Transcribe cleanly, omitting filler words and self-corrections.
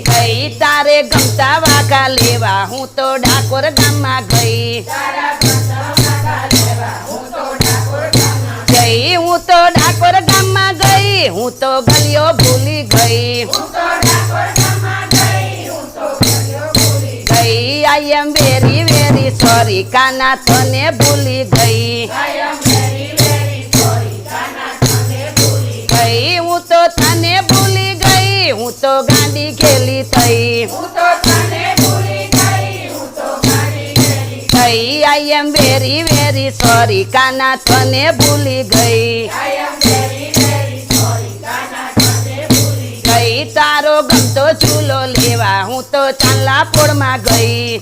ગઈ તારે ગમતા વાઘા લેવા હું તો ડાકોર ગામમાં ગઈ ગઈ હું તો ડાકોર ગામમાં ગઈ હું તો ગલીઓ ભૂલી ગઈ ગઈ આઈ એમ વેરી વેરી સોરી કાના તને ભૂલી ગઈ ગઈ હું તો તને ભૂલી ગઈ હું તો ગાંડી ખેલી થઈ ગઈ આઈ એમ વેરી વેરી સોરી કાના તને ભૂલી ગઈ ગઈ તારો ગમતો ચૂલો લેવા હું તો ચાંદલા પોળમાં ગઈ